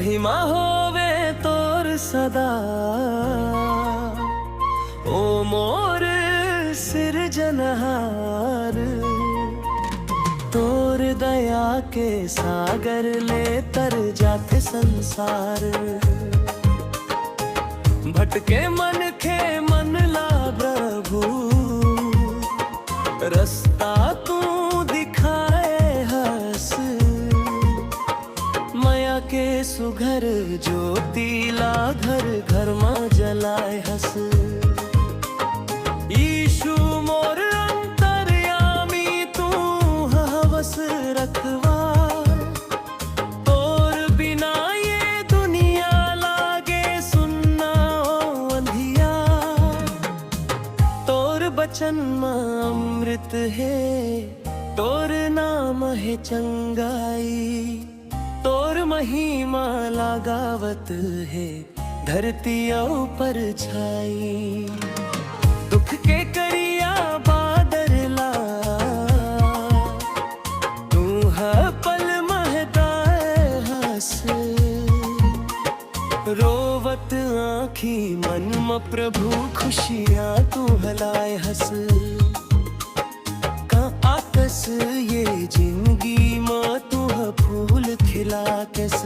महिमा होवे तोर सदा, ओ मोर सिरजनहार। तोर दया के सागर ले तर जाते संसार। भटके मन के मन ला प्रभु, रास्ता तू दिखाए हंस। माया के सुघर ज्योति ला घर घर में जलाए हंस। यीशु मोर अंतर्यामी तू हवस रखवार। तोर बिना ये दुनिया लागे सुनना ओ अंधियार। तोर बचन में अमृत है, तोर नाम है चंगाई। तोर महिमा लगावत है धरती ऊपर छाई। दुख के करिया बादर ला, तू पल महदाए हंस। रोवत आँखी मन में प्रभु खुशियाँ तू हलाए हंस। का आकस ये जिंदगी में तू फूल खिला कैस।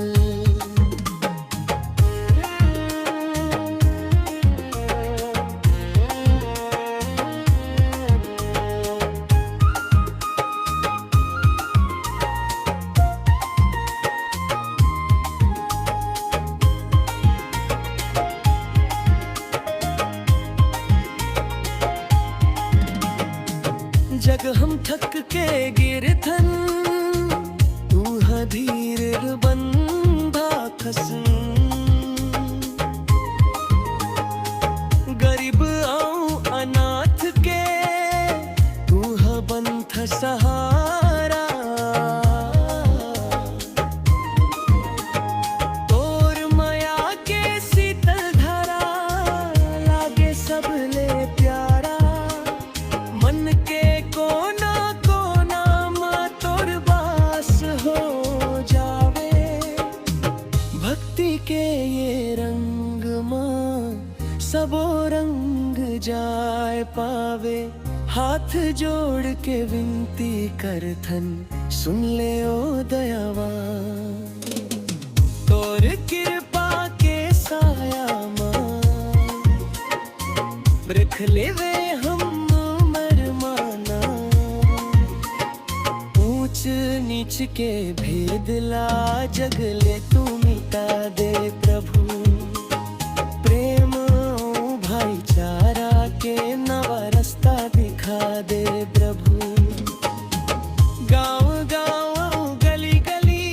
जग हम थक के गिरथन, तू धीर बंधा खस। गरीब आऊं अनाथ के तू बंथ सहारा। तोर माया के शीतल धारा लागे सब ले प्यारा। मन के कोना कोना में तोर बास हो जावे। भक्ति के ये रंग में सबो रंग जाए पावे। हाथ जोड़ के विनती करथन, सुन ले ओ दयावान। तोर कृपा के साया में रख लेवे हम नीच के भेद ला जग ले तू मिटा दे प्रभु। प्रेम भाईचारा के नवा रास्ता दिखा दे प्रभु। गाँव गाँव गली गली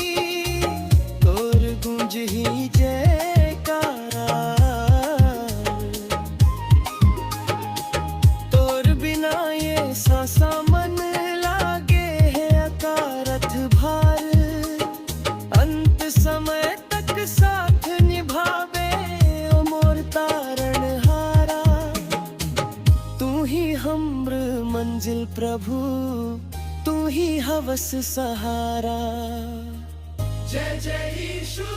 तोर गूंज ही जयकारा। तोर बिना ये सांसा मन लागे है अकारथ भार। अंत समय तक साथ निभावे ओ मोर तारण हारा। तू ही हमर मंजिल प्रभु, तू ही हवस सहारा। जय जय यीशु,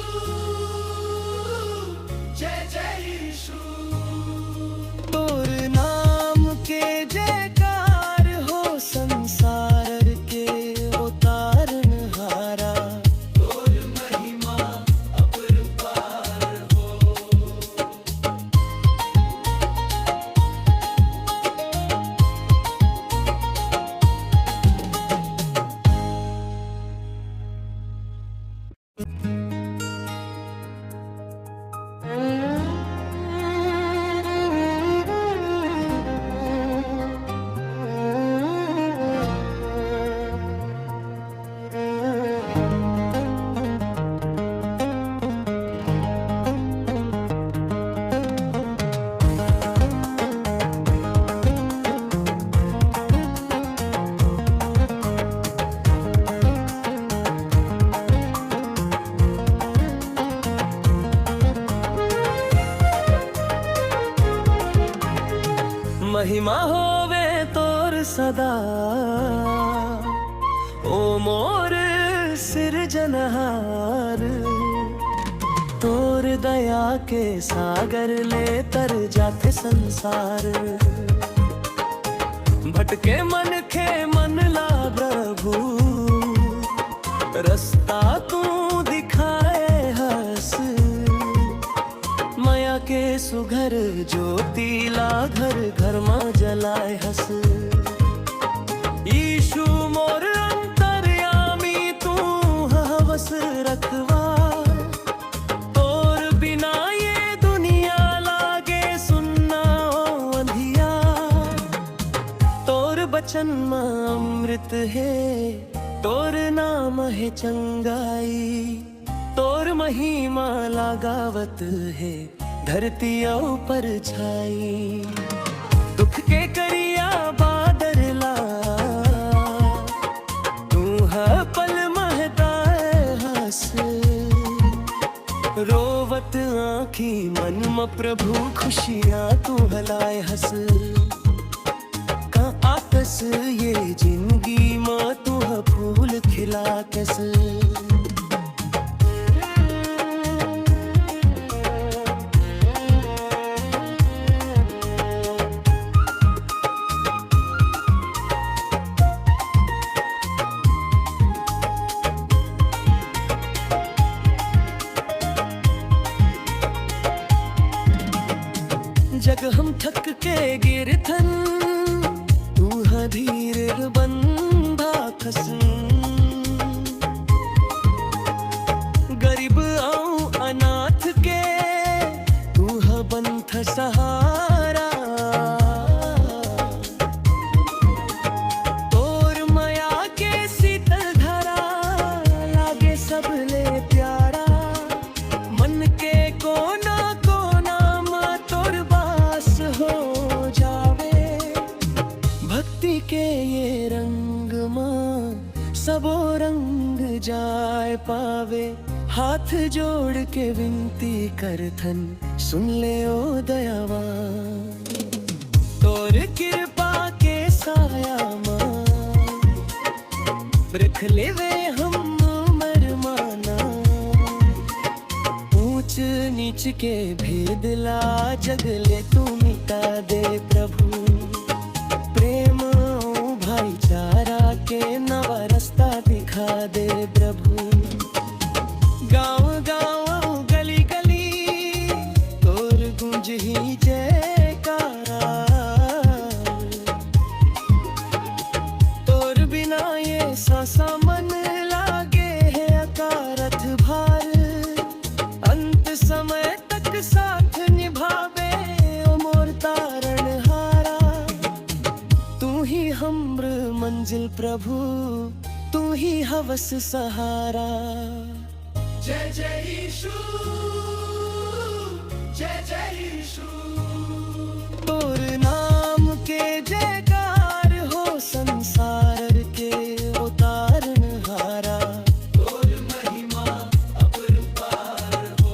जय जय यीशु। तोर नाम के जयकार हो संसार के ओ तारण हारा। तोर महिमा अपरंपार हो। महिमा होवे तोर सदा, ओ मोर सिरजनहार। दया के सागर ले तर जाते संसार। भटके मन के मन ला प्रभु, रास्ता तू दिखाए हस। माया के सुघर ज्योति ला घर घर में जलाए हस। यीशु मोर अंतर्यामी तू हवस रखवा, तोर बिना ये दुनिया लागे सुनना ओ अंधिया। तोर बचन में अमृत है, तोर नाम है चंगाई। तोर महिमा लगावत है धरती ऊपर छाई। दुख के करिया बादर ला, तू है पल महता हंस। रोवत आँखी मन में प्रभु खुशियाँ तू हलाए हंस। का आकस ये जिंदगी में तू फूल खिला कैस। जग हम थक के गिरथन, तू धीर बंधा खस। गरीब आऊं अनाथ के तू बंथ सहारा। तोर माया के शीतल धरा लागे सब ले प्यारा। मन के कोना कोना में तोर बास हो जावे। भक्ति के ये रंग में सबो रंग जाए पावे। हाथ जोड़ के विनती करथन सुन ले ओ दयावान। तोर कृपा के साया मां रख लेवे हम मरमाना। ऊंच नीच के भेद ला जग ले तू मिटा दे प्रभु। प्रेम भाईचारा के नवा रास्ता दिखा दे प्रभु। गाँव गाँव गली गली तोर गूंज ही जयकारा। तोर बिना ये सांसा मन लागे है अकारथ भार। अंत समय तक साथ निभावे ओ मोर तारण हारा। तू ही हमर मंजिल प्रभु, तू ही हवस सहारा। जय जय यीशु, जय जय यीशु। तोर नाम के जयकार हो संसार के उतारन हारा। तोर महिमा अपरंपार हो।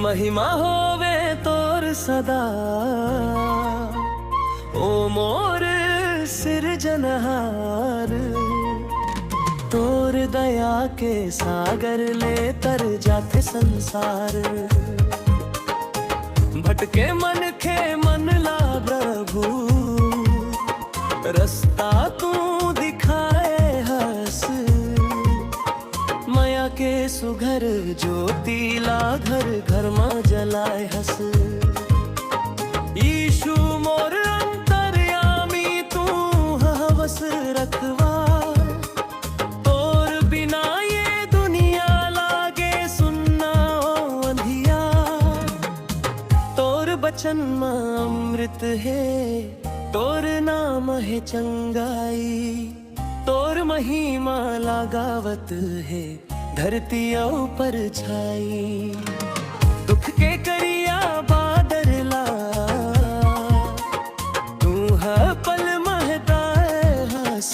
महिमा होवे तोर सदा, ओ मोर सिरजनहार। तोर दया के सागर ले तर जाते संसार। भटके मन के मन ला प्रभु, रास्ता तू दिखाए हस। माया के सुघर ज्योति ला घर घर में जलाए हस। यीशु मोर अंतर्यामी तू हवस हवस रखवार। तोर बिना ये दुनिया लागे सुनना ओ अंधियार। तोर बचन में अमृत है, तोर नाम है चंगाई। तोर महिमा लगावत है धरती ऊपर छाई। दुख के करिया बादरला तू है पल महता हंस।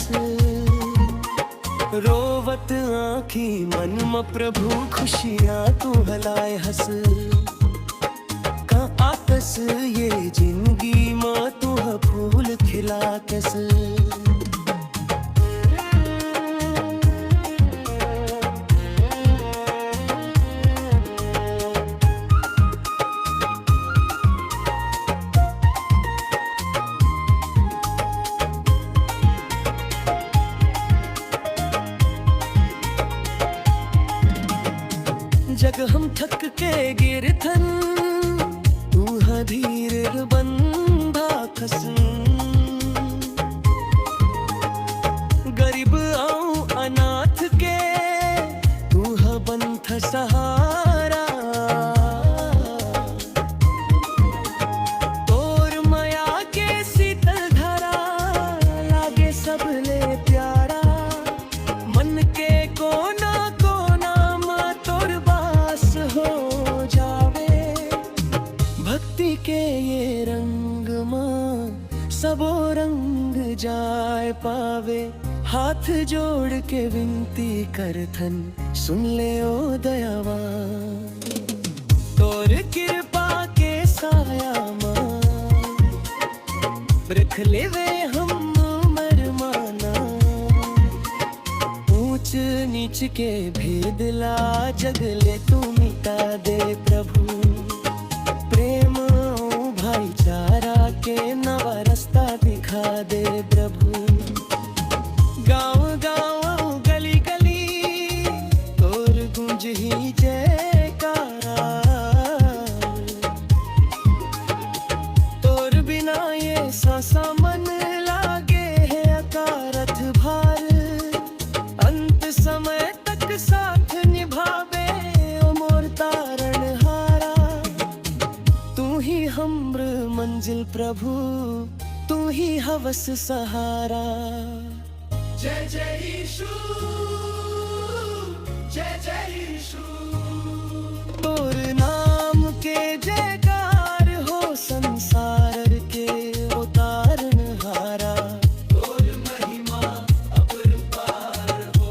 रोवत आँखी मन में प्रभु खुशियाँ तू हलाए हंस। का आकस ये जिंदगी माँ तू है फूल खिला कैस। जग हम थक के गिरथन तू है धीर बंधा खसन। गरीब आऊं अनाथ के तू है बंथ सहारा। तोर माया के शीतल धरा लागे सबले प्यारा। मन के कोना कोना मा तोर हो जावे। भक्ति के ये रंग मां सबो रंग जाए पावे। हाथ जोड़ के विनती करथन सुन ले ओ दयावान। तोर कृपा के साया मां रख लेवे हम मरमाना। ऊंच नीच के भेद ला जगले तू मिटा दे प्रभु। प्रेम भाईचारा के नवा रास्ता दिखा दे प्रभु। गाँव गाँव गली गली तोर गूंज ही जयकारा। तोर बिना ये सांसा मन लागे है अकारथ भार। अंत समय तक साथ निभावे ओ मोर तारण हारा। तू ही हम्र मंजिल प्रभु, तू ही हवस सहारा। जय जय यीशु, जय जय यीशु। तोर नाम के जयकार हो संसार के उतारण हारा। तोर महिमा अपरंपार हो।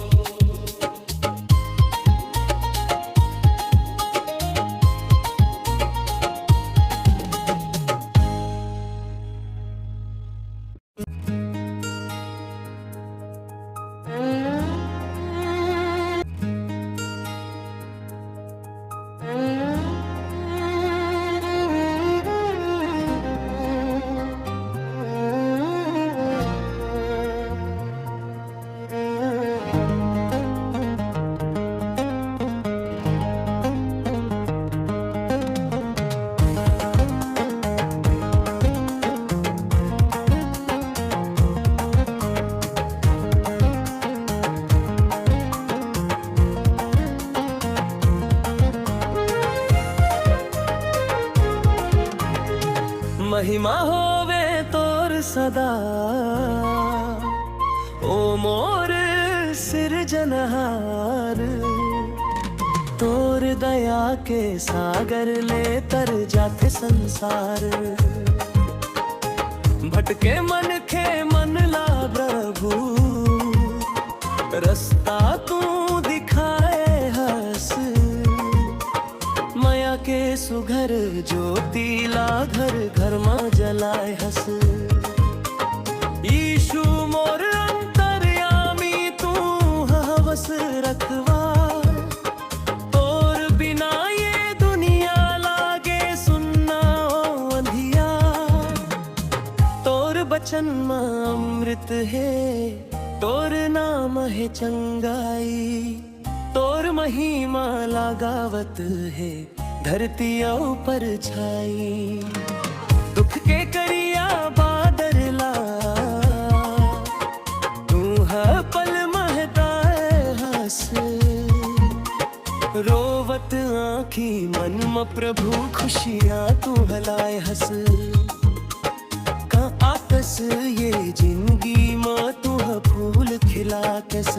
महिमा होवे तोर सदा ओ मोर सिरजनहार। तोर दया के सागर ले तर जाते संसार। भटके मन के मन ला प्रभु रास्ता तू दिखाए हंस। माया के सुघर ज्योति ला घर घर में जलाए हंस। यीशु मोर अंतर्यामी तू हवस रखवार। तोर बिना ये दुनिया लागे सुनना ओ अंधियार। तोर बचन में अमृत है, तोर नाम है चंगाई। तोर महिमा लगावत है धरती ऊपर छाई। दुख के करिया बादरला रोवत आँखी मन म प्रभु खुशियाँ तू हलाए हस का आकस ये जिंदगी माँ तू फूल खिला कस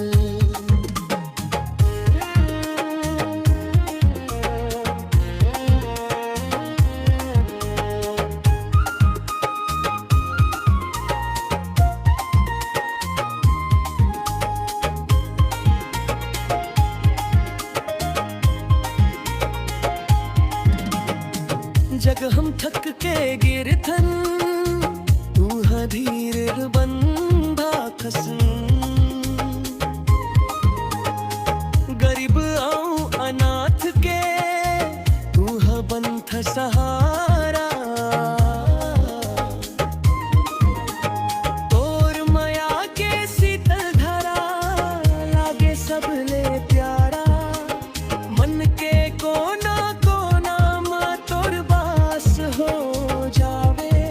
जग हम थक के गिरथन तू धीर बंधा खस गरीब आऊं अनाथ के तू बंथ सहारा तोर मया के शीतल धरा लागे सबले प्यारा मन के कोना कोना मा तोर हो जावे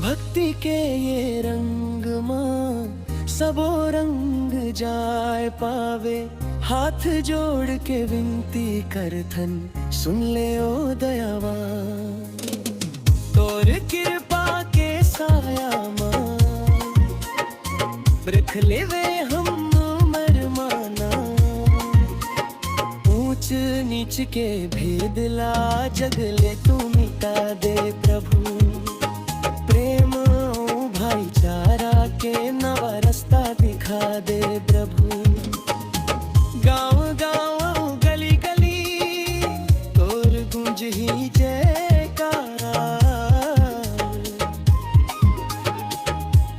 भक्ति के ये रंग मां सबो रंग जाए पावे हाथ जोड़ के विनती करथन सुन ले ओ दयावान तोर कृपा के साया मां रख लेवे हम मरमाना ऊंच नीच के भेद ला जगले तू मिटा दे प्रभु प्रेम भाईचारा के नवा रास्ता दिखा दे प्रभु गाँव गाँव गली गली तोर गूंज ही जयकारा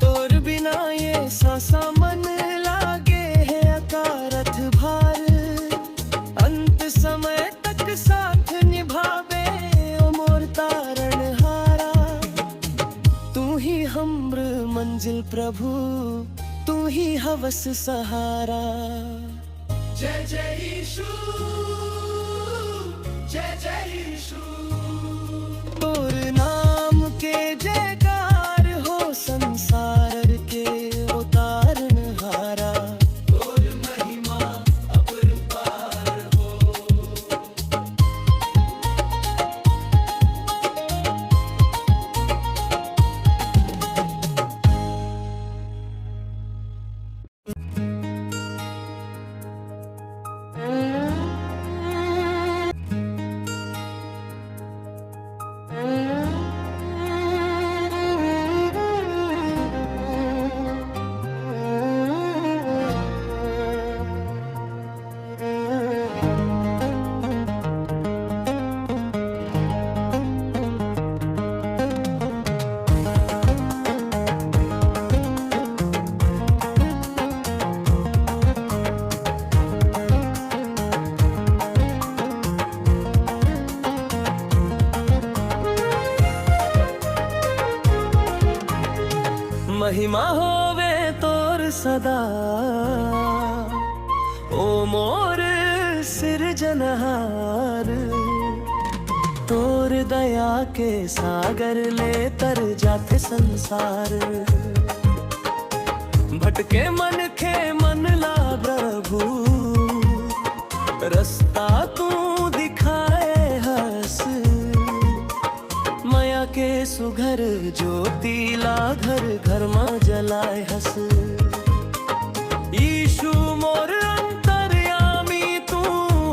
तोर बिना ये सांसा मन लागे है अकारथ भार अंत समय तक साथ निभावे ओ मोर तारण हारा तू ही हमर मंजिल प्रभु तू ही हवस सहारा जय जय यीशु जय जय यीशु तोर नाम के जयकार हो संसार के उतारण हारा तोर महिमा अपरंपार हो महिमा होवे तोर सदा ओ मोर सिरजनहार तोर दया के सागर ले तर जाते संसार भटके मन के मन ला प्रभु रास्ता तू दिखाए हस माया के सुघर ज्योति ला घर घर में जलाए हस यीशु मोर अंतर्यामी तू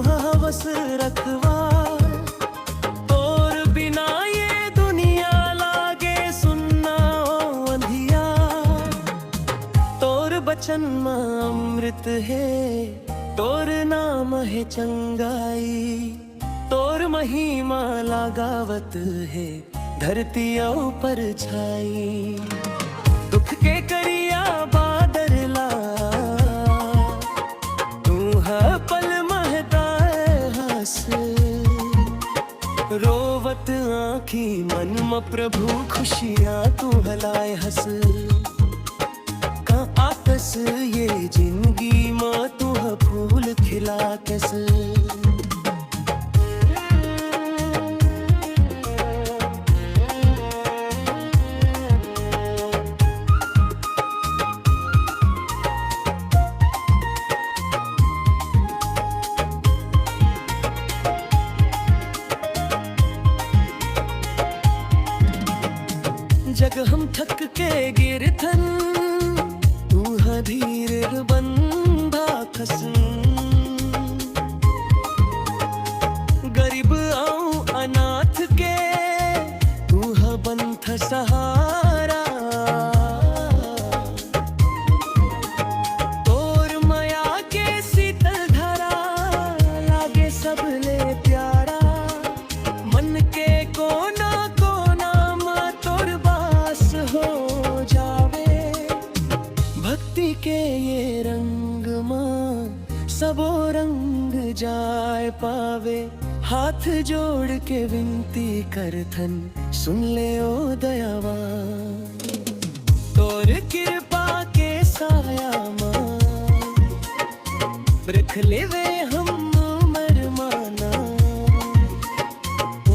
हवस रखवा तोर बिना ये दुनिया लागे सुनना ओ अंधिया तोर बचन में अमृत है तोर नाम है चंगाई तोर महिमा लगावत है धरती ऊपर छाई दुख के करिया बादर ला तू पल महता हंस रोवत आँखी मन म प्रभु खुशियाँ तू हलाए हस का आकस ये जिंदगी माँ तू फूल खिला कस जग हम थक के गिरथन तू धीर बंधा खसन गरीब आऊं अनाथ के तू बंथ सहारा तोर मया के शीतल धरा लागे सबले प्यारा मन के कोना कोना मा तोर बास हो जावे भक्ति के ये रंग मां सबो रंग जाय पावे हाथ जोड़ के विनती करथन सुन ले ओ दयावान तोर कृपा के साया मां रख लेवे हम मरमाना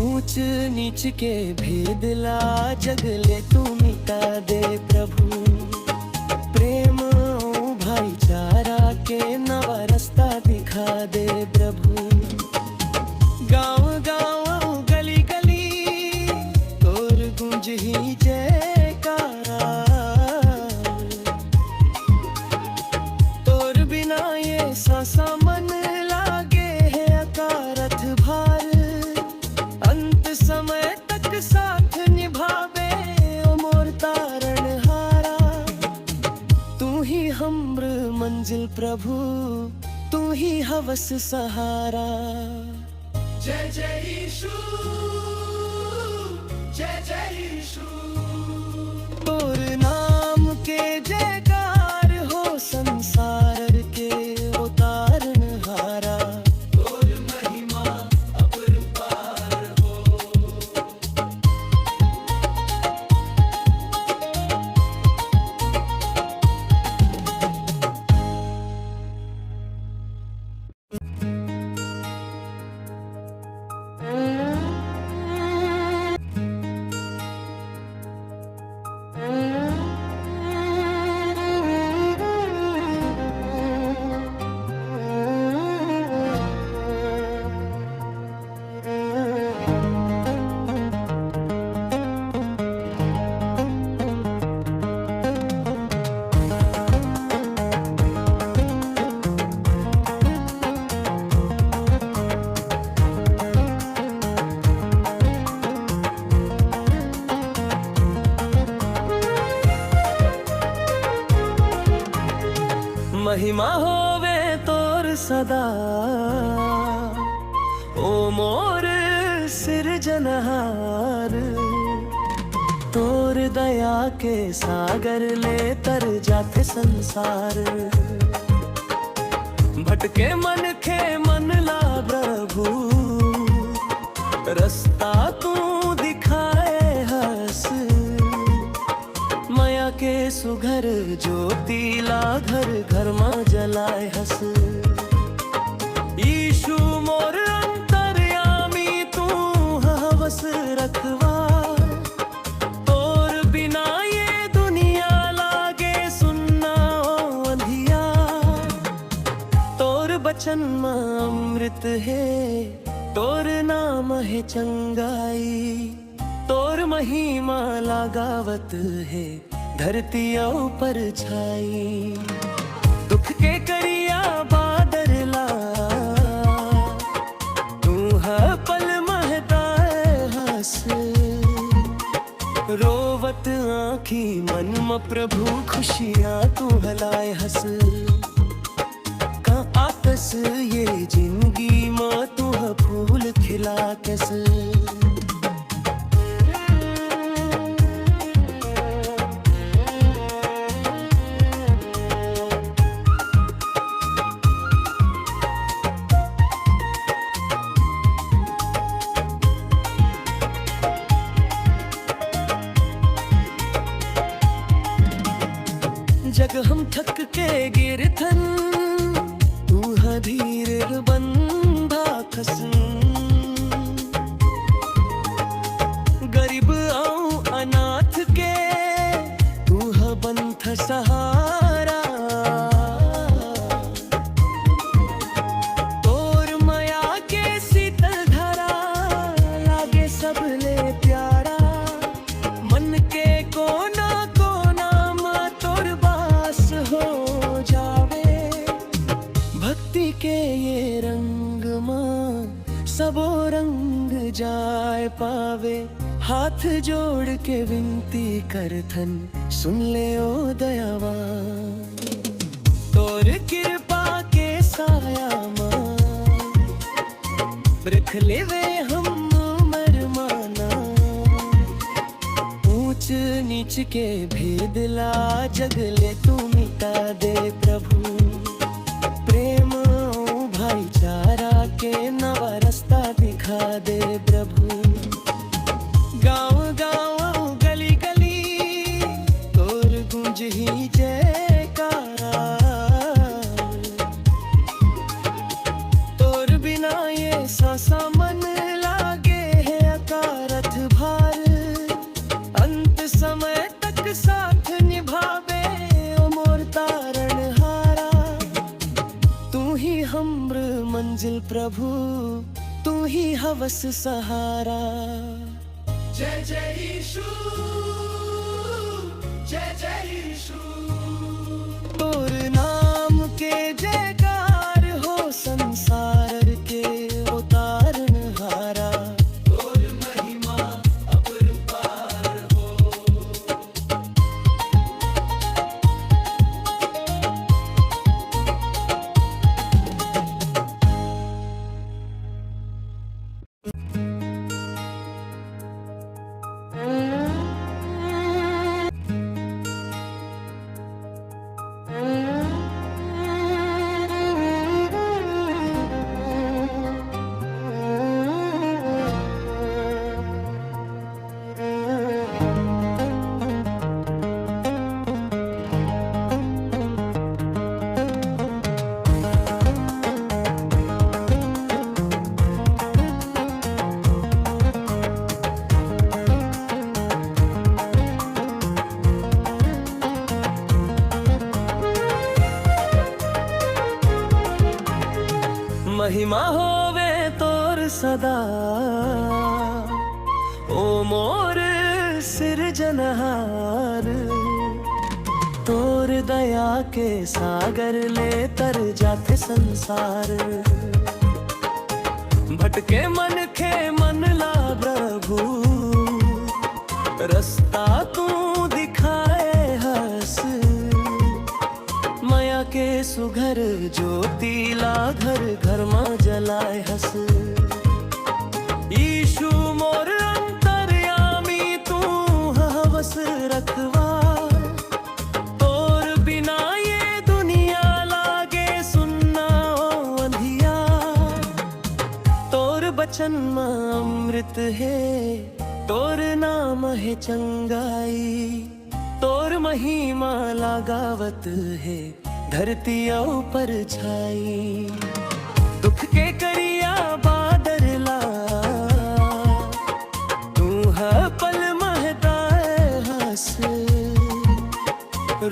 ऊंच नीच के भेद ला जगले तू मिटा दे प्रभु प्रेम भाईचारा के नवा रास्ता दिखा दे प्रभु गाँव गाँव गली गली तोर गूंज ही जयकारा तोर बिना ये सांसा मन लागे है अकारथ भार अंत समय तक साथ निभावे ओ मोर तारण हारा तू ही हमर मंजिल प्रभु तू ही हवस सहारा जय जय यीशु जय जय यीशु तोर नाम के जयकार हो संसार के उतारन हारा तोर महिमा अपरंपार हो महिमा होवे तोर सदा ओ मोर सिरजनहार तोर दया के सागर ले तर जाते संसार भटके मन के मन ला प्रभु रास्ता तू दिखाए हंस माया के सुघर ज्योति ला घर घर मां जलाए हंस यीशु मोर अंतर्यामी तू हवस रखवा तोर बिना ये दुनिया लागे सुनना ओ अंधिया तोर बचन मां अमृत है तोर नाम है चंगाई तोर महिमा लगावत है धरती ऊपर छाई दुख के करिया बादर ला तू है पल महता हंस रोवत आँखी मन में प्रभु खुशियाँ तू हलाए हंस का आकस ये जिंदगी माँ तू फूल खिला कैसे जग हम थक के गिरथन तू धीर बंधा खसन गरीब आऊं अनाथ के तू बंथ सहारा तोर मया के शीतल धरा लागे सबले प्यारा मन के को रंग मां सबो रंग जाय पावे। हाथ जोड़ के विनती करथन सुन ले ओ दयावान। तोर कृपा के साया मां रख लेवे हम मरमाना। ऊंच नीच के भेद ला जगले तू मिटा दे प्रभु। प्रेम भाईचारा के नवा रास्ता दिखा दे प्रभु। गाँव गाँव गली गली तोर गूंज ही जयकारा। तोर बिना ये सांसा मन लागे है अकारथ भार। अंत समय तक साथ निभावे ओ मोर तारण हारा। तू ही हमर मंजिल प्रभु, तू ही हवस सहारा। जय जय यीशु, जय जय यीशु। तोर नाम के जयकार हो संसार के उतारन हारा। तोर महिमा अपरंपार हो। महिमा होवे तोर सदा ओ मोर सिरजनहार। तोर दया के सागर ले तर जाते संसार। भटके मन के मन ला प्रभु, रास्ता तू दिखाए हस। माया के सुघर ज्योति ला घर घर मां जलाए हस। यीशु मोर अंतर्यामी तू हवस रखवा। तोर बिना ये दुनिया लागे सुनना ओ अंधिया। तोर बचन मां अमृत है, तोर नाम है चंगाई। तोर महिमा लगावत है धरती ऊपर छाई। दुख के करिया बादर ला तू है पल महता हंस।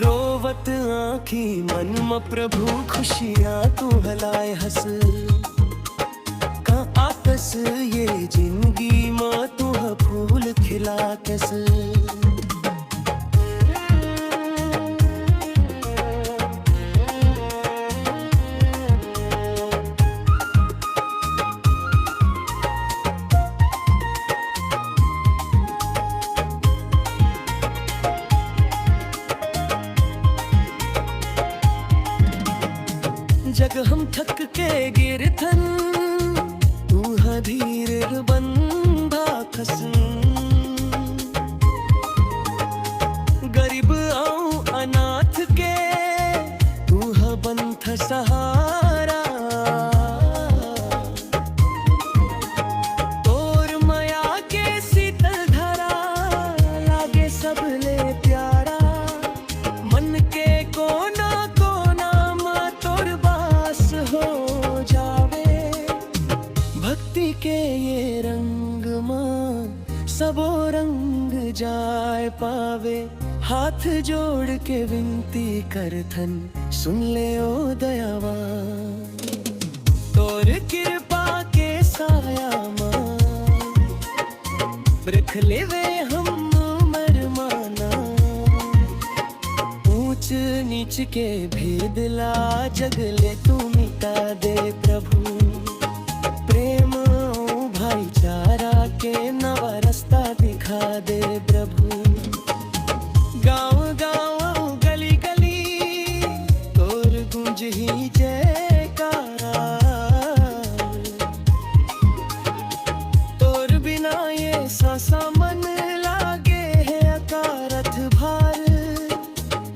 रोवत आँखी मन में प्रभु खुशियाँ तू हलाए हंस। का आकस ये जिंदगी माँ तू फूल खिला कैस। जग हम थक के गिरथन तू धीर बंधा खसन। गरीब आऊं अनाथ के तू बंथ सहारा। तोर माया के शीतल धरा लागे सब ले प्यारा। मन के कोना कोना मां तोर बास हो जावे। भक्ति के ये रंग मां सबो रंग जाय पावे। हाथ जोड़ के विनती करथन सुन ले ओ दयावान। तोर कृपा के साया मां रख लेवे हम मरमाना। ऊंच नीच के भेद ला जगले तू मिटा मिटा दे प्रभु। प्रेम और भाईचारा के नवा रास्ता दिखा दे प्रभु। गाँव गाँव गली गली तोर गूंज ही जयकारा। तोर बिना ये सांसा मन लागे है अकारथ भार।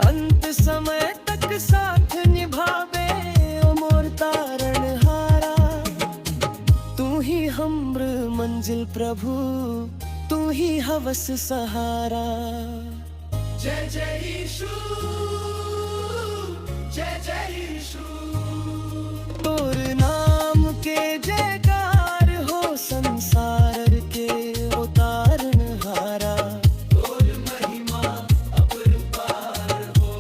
अंत समय तक साथ निभावे ओ मोर तारण हारा। तू ही हम्र मंजिल प्रभु, तू ही हवस सहारा। जय जय यीशु, जय जय यीशु। तोर नाम के जयकार हो संसार के उतारन हारा। तोर महिमा अपरंपार हो।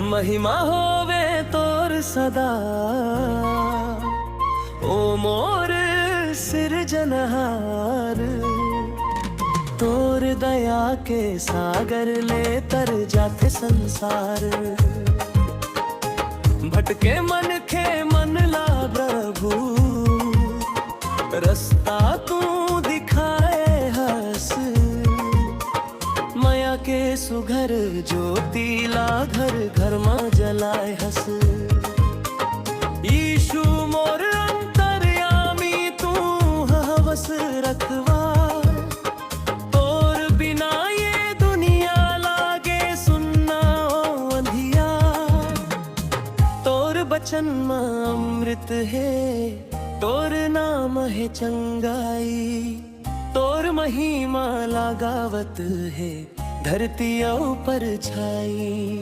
महिमा होवे तोर सदा ओ मोर सिरजनहार। तोर दया के सागर ले तर जाते संसार। भटके मन के मन ला प्रभु, रास्ता तू दिखाए हस। माया के सुघर ज्योति ला घर घर में जलाए हस। यीशु मोर अंतर्यामी तू हवस रखवा। तोर बिना ये दुनिया लागे सुनना ओ अंधिया। तोर बचन में अमृत है, तोर नाम है चंगाई। तोर महिमा लगावत है धरती ऊपर छाई।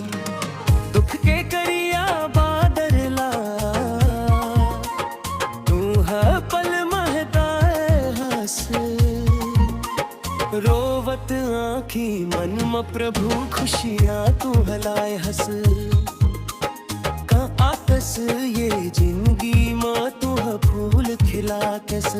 दुख के करिया बादरला तू है पल महता हंस। रोवत आँखी मन में प्रभु खुशियाँ तू हलाए हंस। का आकस ये जिंदगी माँ तू फूल खिला कैस।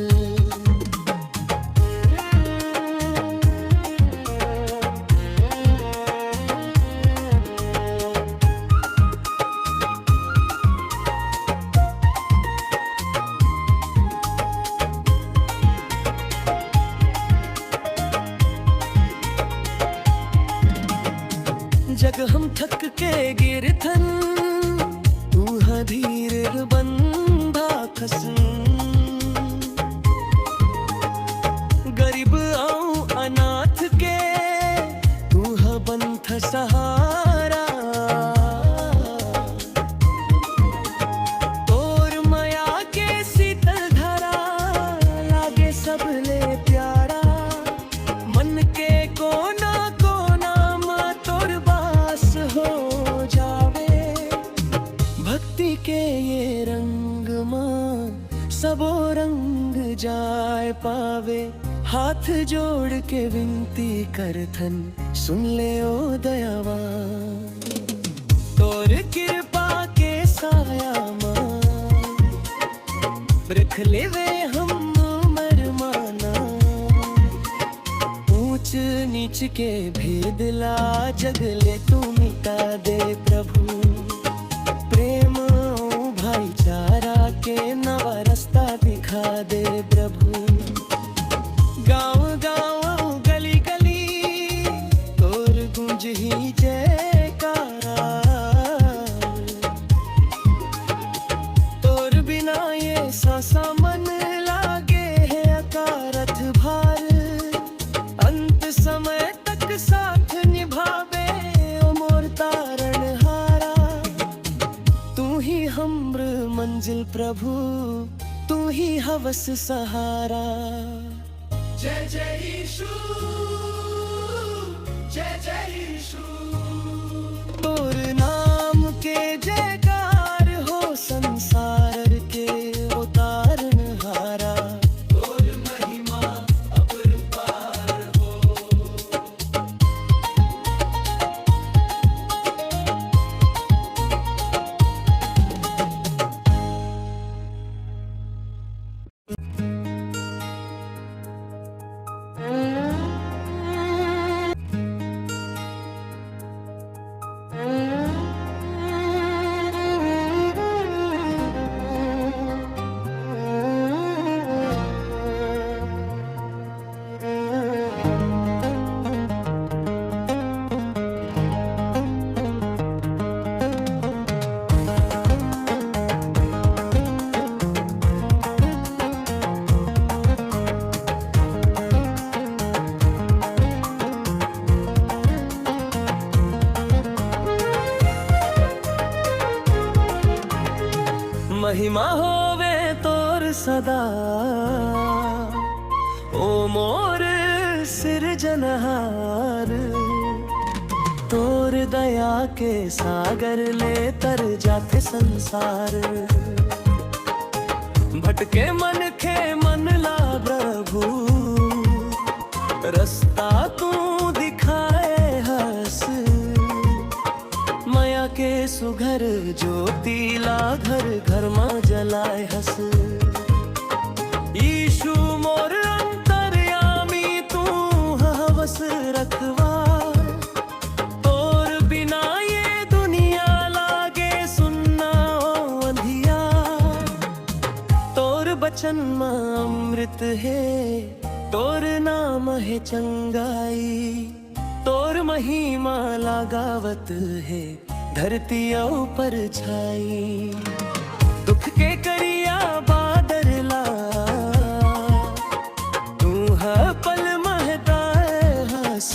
जग हम थक के गिरथन तू धीर बंधा खस। गरीब आऊं अनाथ के तू बंथ सहारा। तोर माया के शीतल धरा लागे सब ले प्यारा। मन के कोना कोना में तोर हो जावे। भक्ति के ये रंग मां सबो रंग जाए पावे। हाथ जोड़ के विनती करथन सुन ले ओ दयावान। तोर कृपा के साया मां रख लेवे हम मरमाना। ऊंच नीच के भेद ला जगले तू मिटा दे प्रभु। प्रेम भाईचारा के नवा रास्ता दिखा दे प्रभु। गाँव गाँव गली गली तोर गूंज ही जयकारा। तोर बिना ये सांसा मन लागे है अकारथ भार। अंत समय तक मंजिल प्रभु, तू ही हवस सहारा। जय जय यीशु, जय जय यीशु। तोर नाम के जयकार हो, संसार के उतारन हारा। तोर महिमा अपरंपार हो। महिमा होवे तोर सदा, ओ मोर सिरजनहार। तोर दया के सागर ले तर जाते संसार। भटके मन के मन ला प्रभु, रास्ता तू दिखाए हस। माया के सुघर ज्योति ला घर घर मां जलाए हस। यीशु मोर अंतर्यामी, तू हवस रखवा। तोर बिना ये दुनिया लागे सुनना ओ अंधिया। तोर बचन मां अमृत है, तोर नाम है चंगाई। तोर महिमा लगावत है, धरती ऊपर छाई। दुख के करिया बादर ला, तू है पल महता हंस।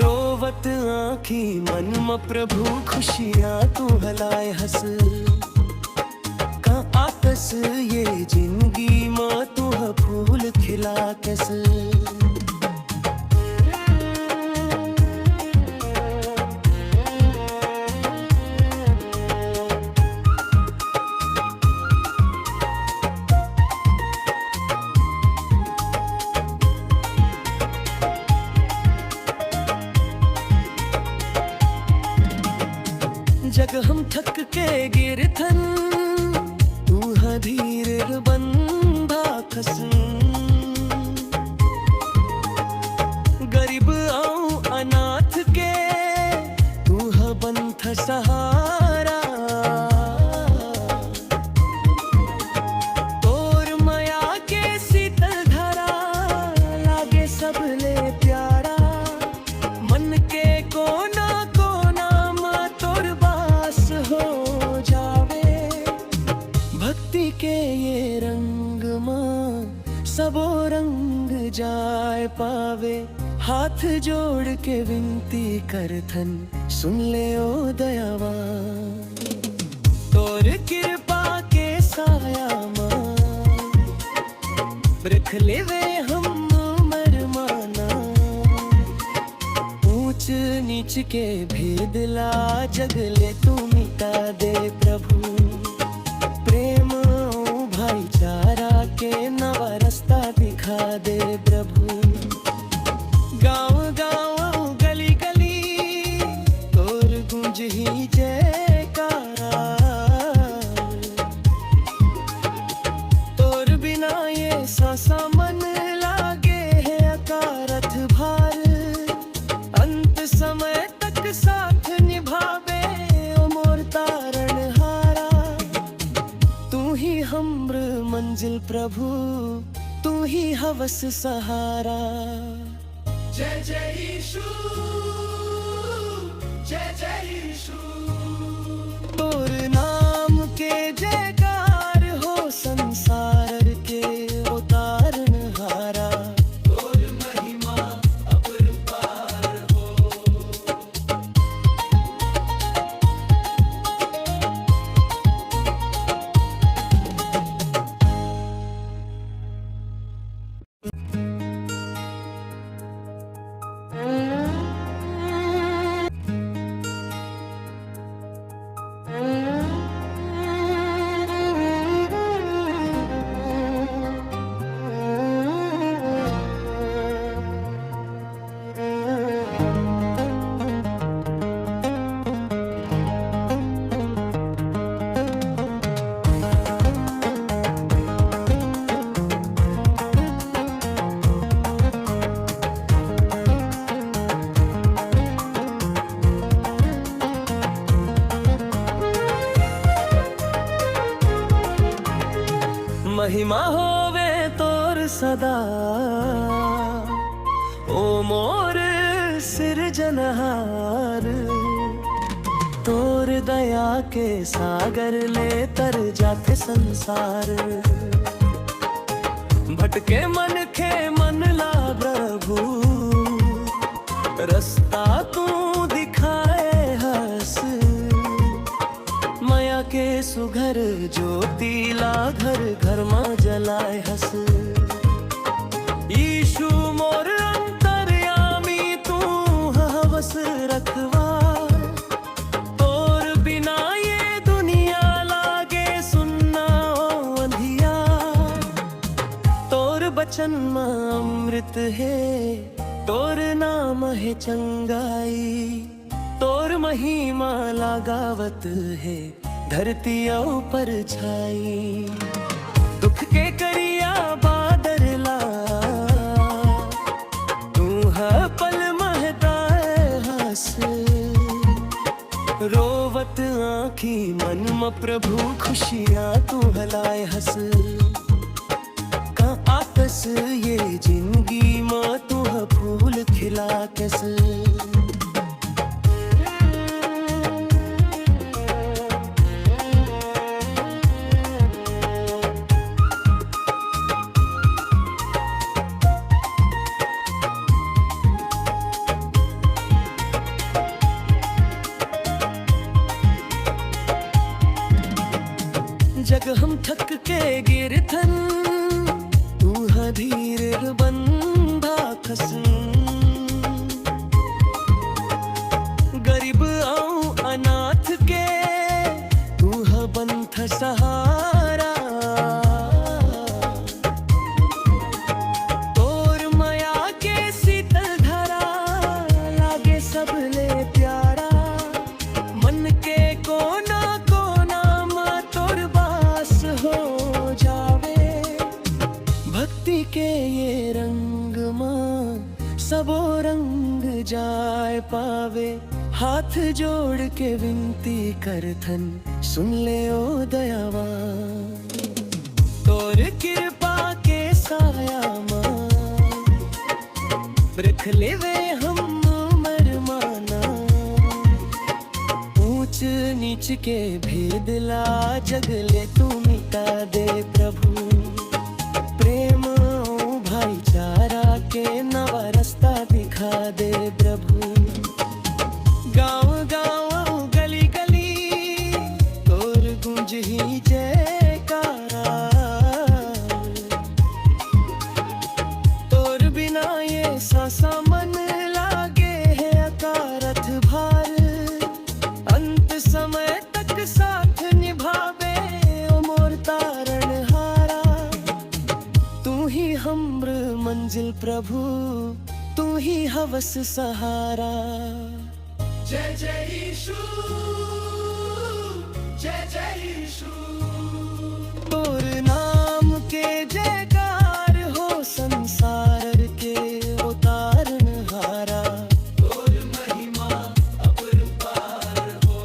रोवत आँखी मन म प्रभु, खुशियाँ तू हलाए हंस। का आकस ये जिंदगी माँ, तू है फूल खिला कैस। जग हम थक के गिरथन, तू है धीर बंधा खस। गरीब आऊं अनाथ के, तू है बंथ सहारा। तोर माया के शीतल धारा, लागे सब ले प्यारा। मन के कोना कोना मां तोर बास हो जावे। भक्ति के ये रंग मां सबो रंग जाए पावे। हाथ जोड़ के विनती करथन, सुन ले ओ दयावान। तोर कृपा के साया मां, रख लेवे हम मरमाना। ऊंच नीच के भेद ला, जग ले तू मिटा दे प्रभु। प्रेम ओ भाईचारा के नवा रास्ता दिखा दे प्रभु। गाँव गाँव गली गली, तोर गूंज ही जयकारा। तोर बिना ये सांसा मन लागे है अकारथ भार। अंत समय तक साथ निभावे ओ मोर तारण हारा। तू ही हमर मंजिल प्रभु, तू ही हवस सहारा। जय जय यीशु, जय जय यीशु। तोर नाम के जयकार हो, संसार के उतारन हारा। तोर महिमा अपरंपार हो। महिमा होवे तोर सदा ओ मोर सिरजनहार। तोर दया के सागर ले तर जाते संसार। भटके मन के मन ला प्रभु रास्ता तू दिखाए हंस। माया के सुघर ज्योति ला घर घर में जलाए हंस। यीशु मोर अंतर्यामी तू हवस रखवा। तोर बिना ये दुनिया लागे सुनना ओ अंधिया। तोर बचन में अमृत है तोर नाम है चंगाई। तोर महिमा लगावत है धरती ऊपर छाई। दुख के करिया बादरला तू है पल महताए हंस। रोवत आँखी मन में प्रभु खुशियाँ तू हलाए हंस। का आतस ये जिंदगी में तू फूल खिला कैस। जग हम थक के गिरथन तू धीर बंधा खस। गरीब आऊं अनाथ के तू बंथ सहारा। तोर माया के शीतल धरा लागे सबले प्यारा। मन के कोना कोना में तोर बास हो जावे। भक्ति के ये रंग में सबो रंग जाए पावे। हाथ जोड़ के विनती करथन सुन ले ओ दयावान। तोर कृपा के साया मां रख लेवे हम मरमाना। ऊंच नीच के भेद ला जगले तू मिटा दे प्रभु। प्रेम भाईचारा के नवा रास्ता दिखा दे प्रभु। गाँव गाँव गली गली तोर गूंज ही जयकारा। तोर बिना ये सांसा मन लागे है अकारथ भार। अंत समय तक साथ निभावे ओ मोर तारण हारा। तू ही हम्र मंजिल प्रभु तू ही हवस सहारा। जय जय यीशु जय जय यीशु। तोर नाम के जयकार हो संसार के उतारन हारा। तोर महिमा अपरंपार हो।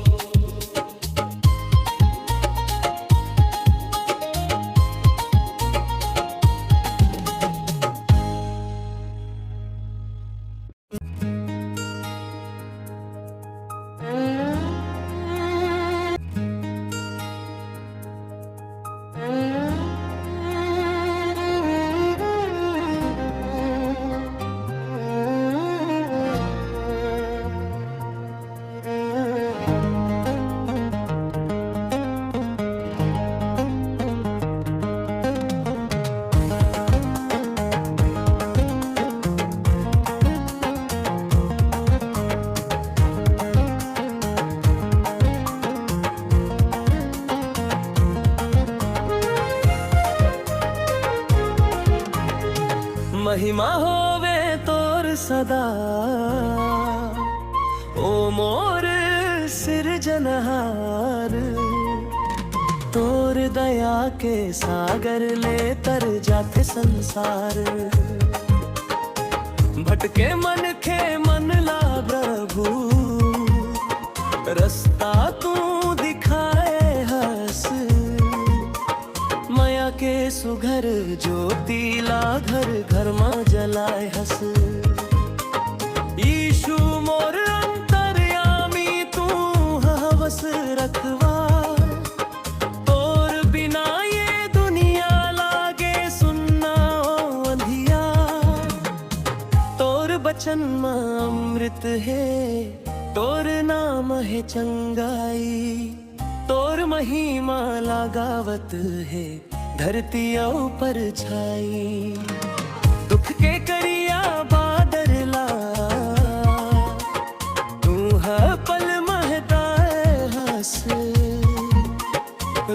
महिमा होवे तोर सदा ओ मोर सिरजनहार। तोर दया के सागर ले तर जाते संसार। भटके मन के मन ला प्रभु रास्ता तू दिखाए हंस। माया के सुघर घर घर में जलाए हस। ईशु मोर अंतर्यामी तू हवस रखवा, तोर बिना ये दुनिया लागे सुनना ओ अंधिया। तोर बचन में अमृत है, तोर नाम है चंगाई, तोर महिमा लगावत है धरती ऊपर छाई। दुख के करिया बादरला तू पल महता हंस।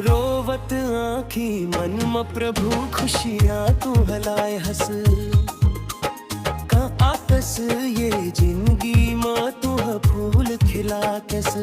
रोवत आँखी मन में प्रभु खुशियाँ तू हलाए हंस। का आकस ये जिंदगी में तू फूल खिला कैस।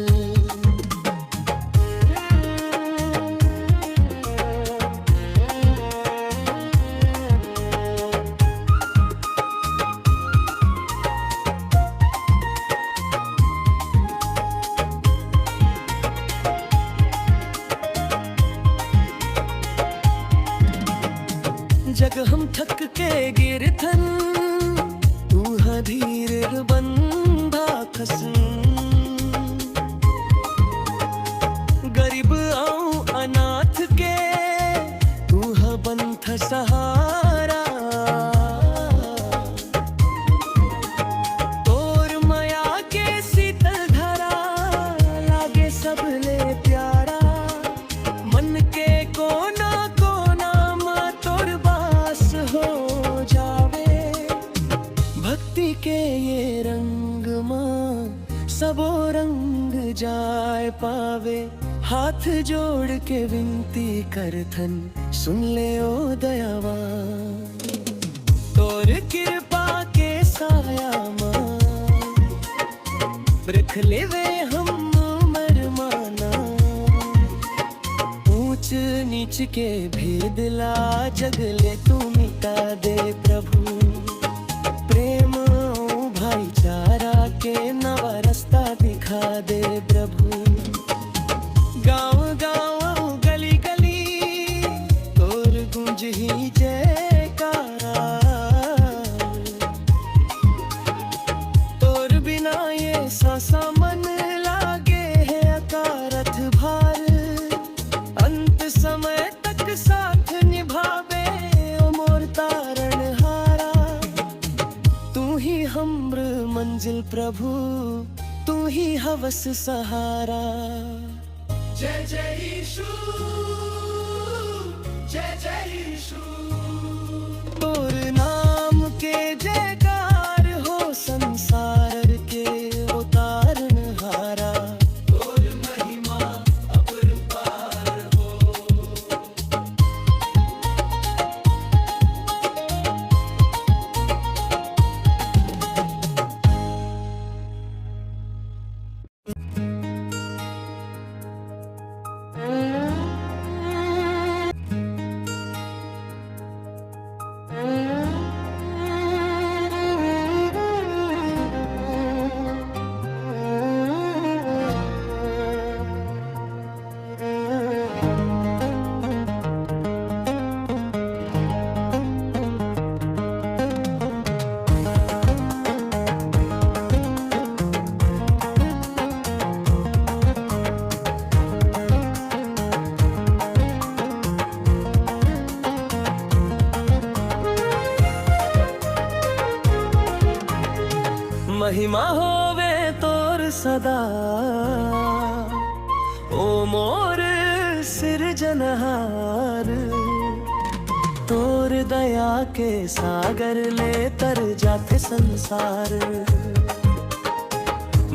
जग हम थक के गिरथन तू धीर बंधा खस। गरीब आऊं अनाथ के तू बंथ सहारा। तोर माया के शीतल धरा लागे सबले प्यारा। मन के कोना कोना में तोर बास हो जावे। भक्ति के ये रंग में सबो रंग जाए पावे। हाथ जोड़ के विनती करथन सुन ले ओ दयावान। तोर कृपा के साया मां रख लेवे हम मरमाना। ऊंच नीच के भेद ला जगले तू मिटा दे प्रभु। प्रेम भाईचारा के नवा रास्ता दिखा दे प्रभु। गाँव गाँव गली गली तोर गूंज ही जयकारा। तोर बिना ये सांसा मन लागे है अकारथ भार। अंत समय तक साथ निभावे ओ मोर तारण हारा। तू ही हमर मंजिल प्रभु, तू ही हवस सहारा। जय जय यीशु, जय जय यीशु। तोर नाम के जयकार हो संसार के उतारण हारा। तोर महिमा अपरंपार हो। महिमा होवे तोर सदा ओ मोर सिरजनहार। तोर दया के सागर ले तर जाते संसार।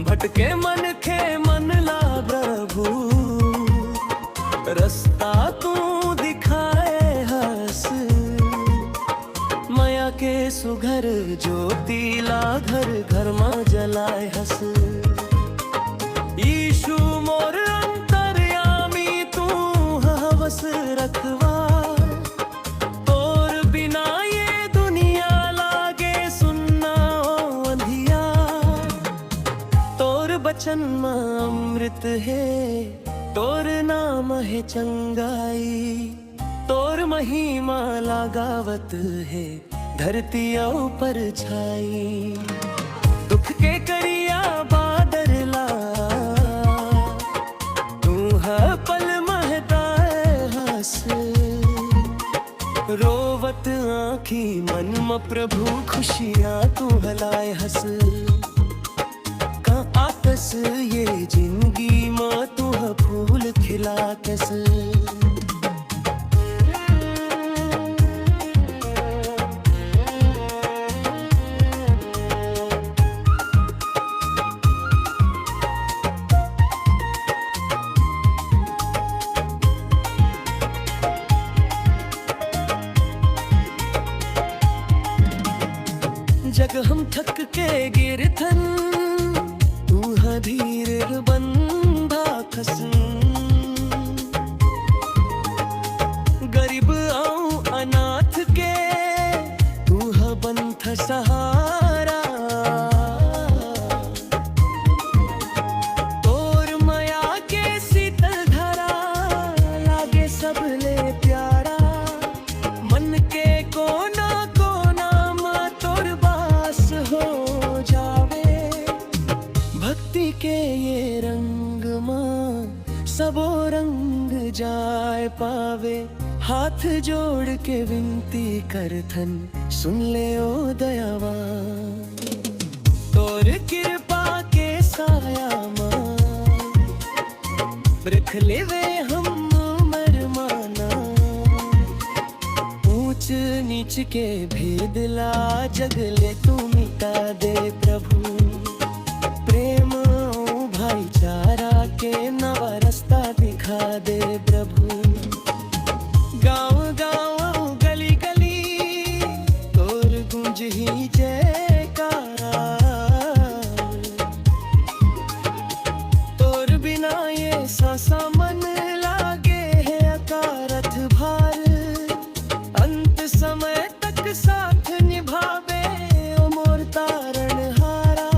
भटके मन के मन ला प्रभु, रास्ता तू दिखाए हस। माया के सुघर ज्योति ला घर घर में जलाए हस। ईशु मोर अंतर्यामी तू हवस रखवा। तोर बिना ये दुनिया लागे सुनना ओ अंधिया। तोर बचन में अमृत है, तोर नाम है चंगाई, तोर महिमा लगावत है धरतिया ऊपर छाई। दुख के करिया बादरला तू है पल महता हंस। रोवत आँखी मन में प्रभु खुशियाँ तू हलाए हंस। का आकस ये जिंदगी माँ तू है फूल खिला कैस। जग हम थक के गिरथन तू है धीर बंधा खस। गरीब आऊं अनाथ के तू है बंथ सहारा। तोर माया के शीतल धरा लागे सब ले प्यारा। मन के कोना हो जावे भक्ति के ये रंग मां सबो रंग जाए पावे। हाथ जोड़ के विनती करथन सुन ले ओ दयावान। तोर कृपा के साया मां रख लेवे हम मरमाना। ऊंच नीच के भेद ला जगले तू मिटा दे प्रभु। प्रेम भाईचारा के नवा रास्ता दिखा दे प्रभु। गाँव गाँव गली गली तोर गूंज ही जयकारा। तोर बिना ये सांसा मन लागे है अकारथ भार। अंत समय तक साथ निभावे ओ मोर तारण हारा।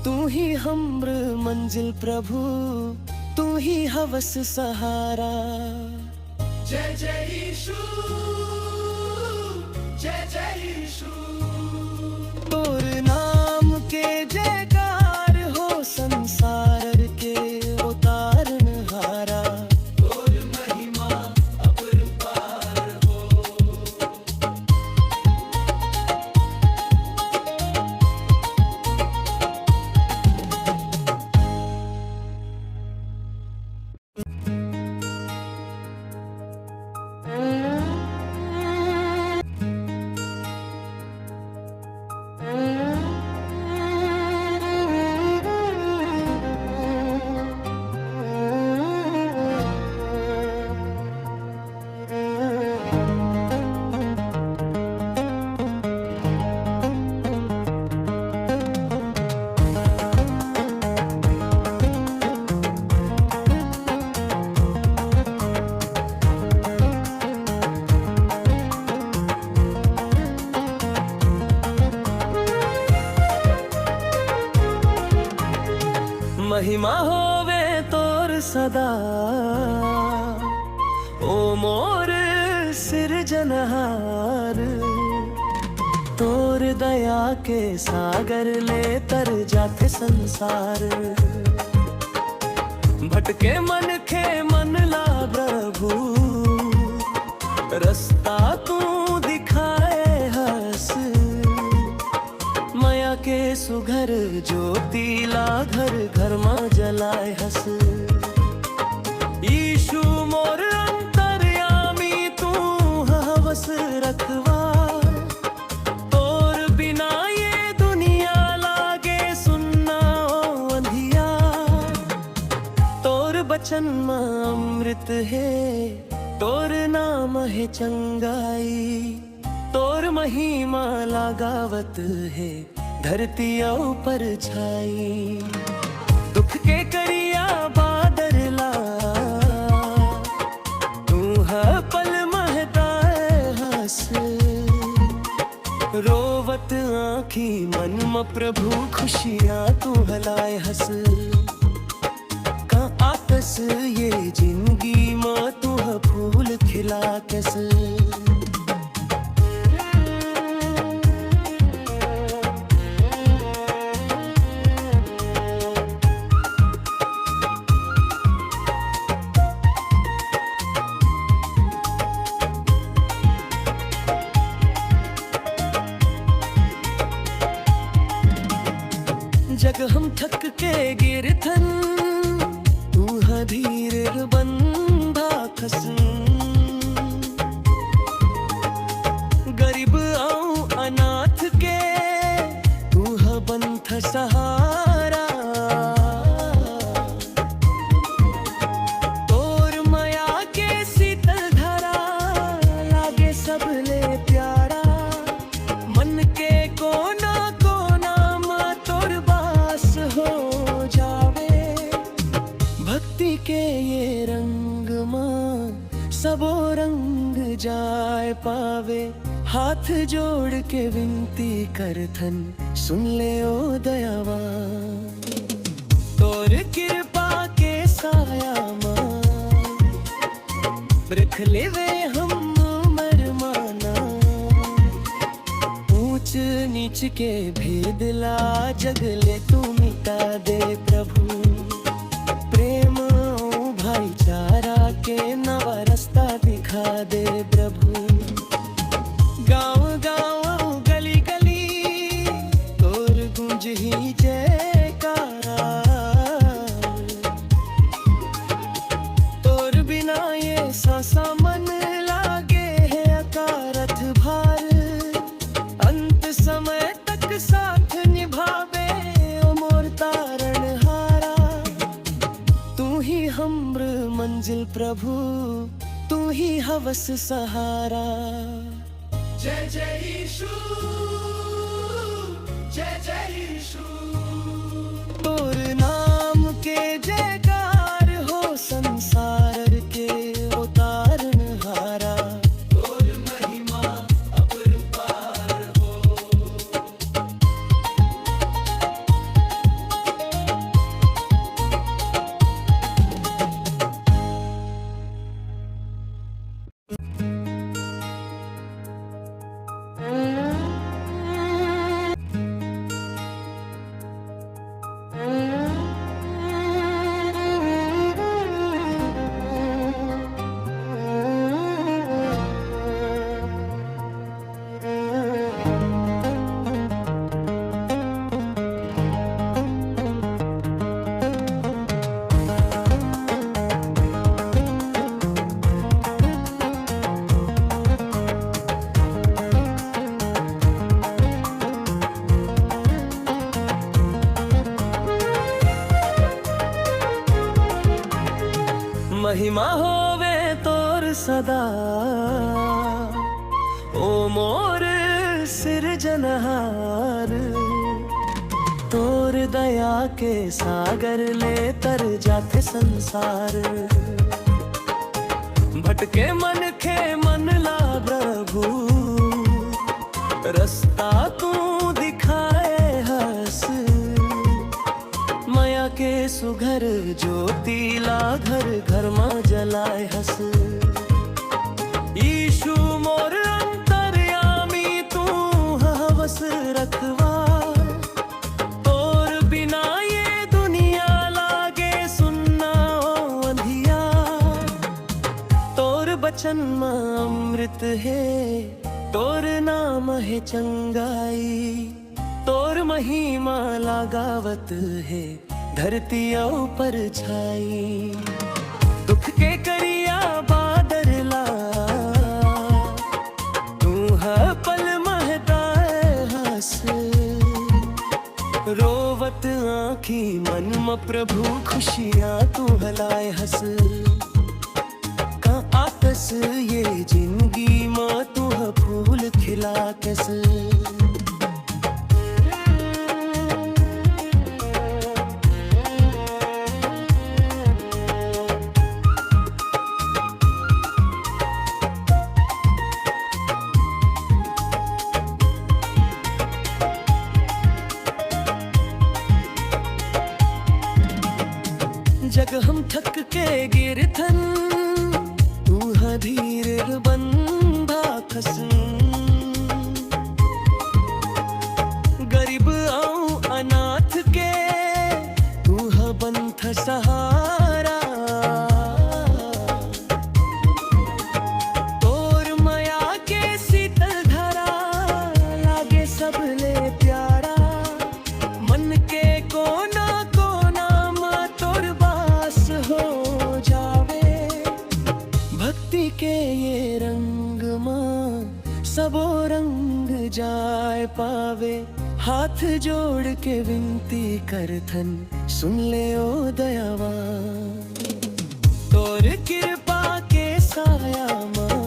तू ही हमर मंजिल प्रभु तू ही हवस सहारा। जय जय यीशु, जय जय यीशु। तोर नाम के जयकार हो संसार के उतारण हारा। तोर महिमा अपरंपार हो। महिमा होवे तोर सदा ओ मोर सिरजनहार। तोर दया के सागर ले तर जाते संसार। भटके मन के मन ला प्रभु रास्ता तू दिखाए हंस। माया के सुघर ज्योति ला घर घर में जलाए हंस। यीशु मोर अंतर्यामी तू हवस रखवार। तोर बिना ये दुनिया लागे सुनना ओ अंधियार। तोर बचन में अमृत है तोर नाम है चंगाई। तोर महिमा लगावत है धरतिया ऊपर छाई। दुख के करिया बादरला तू है पल महता हंस। रोवत आँखी मन में प्रभु खुशियाँ तू हलाए हंस। का आकस आतस ये जिंदगी मां तुह फूल खिला कैसे। जग हम थक के गिरथन तू धीर बंधा खसन। गरीब आऊं अनाथ के तू बंथ सहारा। तोर मया के शीतल धरा लागे सबले प्यारा। मन के कोना कोना मां तोर बास हो जावे। भक्ति के ये रंग मां सबो रंग जाय पावे। हाथ जोड़ के विनती करथन सुन ले ओ दयावान। तोर कृपा के साया मां रख लेवे हम मरमाना। ऊंच नीच के भेद ला जगले तू मिटा दे प्रभु। प्रेम भाईचारा के नवा रास्ता दिखा दे प्रभु। गाँव गाँव गली गली तोर गूंज ही जयकारा। तोर बिना ये सांसा मन लागे है अकारथ भार। अंत समय तक साथ निभावे ओ मोर तारण हारा। तू ही हम्र मंजिल प्रभु तू ही हवस सहारा। जय जय यीशु, जय जय यीशु। तोर नाम के जयकार हो संसार के उतारन हारा। तोर महिमा अपरंपार हो। महिमा होवे तोर सदा ओ मोर सिरजनहार। तोर दया के सागर ले तर जाते संसार। भटके मन के मन ला प्रभु रास्ता तू दिखाए हस। माया के सुघर ज्योति ला घर घर मां जलाए हस। यीशु मोर अंतर्यामी तू हवस रखवा। तोर बिना ये दुनिया लागे सुनना ओ अंधिया। तोर बचन मां अमृत है तोर नाम है चंगाई। तोर महिमा लगावत है धरती ऊपर छाई। दुख के करिया बादर ला तू पल महता हंस। रोवत आँखी मन म प्रभु खुशियाँ तू हलाए हंस। का आतस ये जिंदगी मां तू फूल खिला कैसे। जग हम थक के गिरथन तू धीर बंधा खसन गरीब आऊं अनाथ के तू बंथ सहारा तोर मया के शीतल धरा लागे सबले प्यारा मन के कोना कोना मा तोर बास हो जावे भक्ति के ये रंग मां सबो रंग जाय पावे हाथ जोड़ के विनती करथन सुन ले ओ दयावान तोर कृपा के साया मां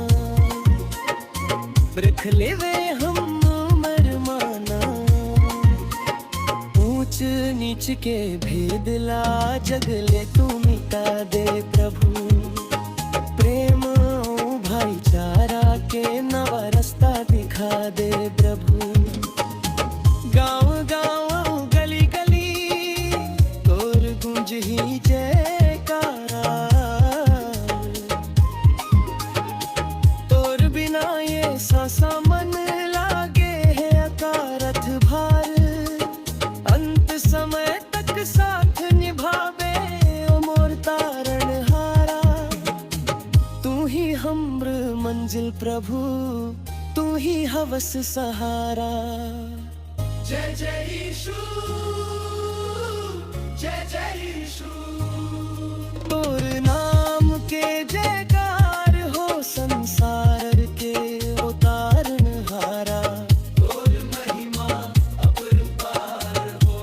रख लेवे हम मरमाना ऊंच नीच के भेद ला जगले तू मिटा दे प्रभु प्रेम भाईचारा के नवा रास्ता दिखा दे प्रभु गाँव गाँव गली गली तोर गूंज ही जयकारा तोर बिना ये सांसा मन लागे है अकारथ भार अंत समय तक साथ निभावे ओ मोर तारण हारा तू ही हमर मंजिल प्रभु तू ही हवस सहारा जय जय यीशु जय जय यीशु तोर नाम के जयकार हो संसार के उतारण हारा तोर महिमा अपरंपार हो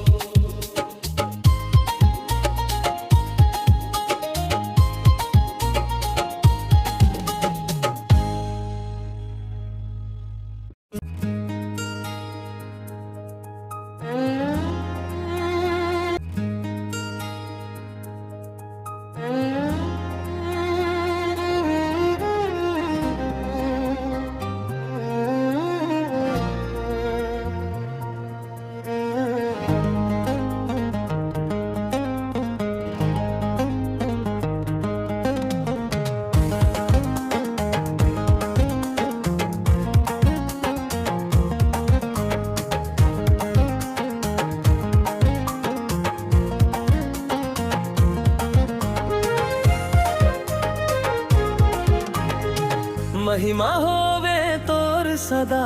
महिमा होवे तोर सदा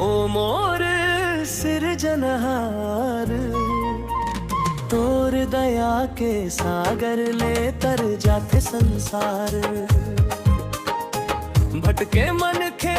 ओ मोर सिरजनहार तोर दया के सागर ले तर जाते संसार भटके मन के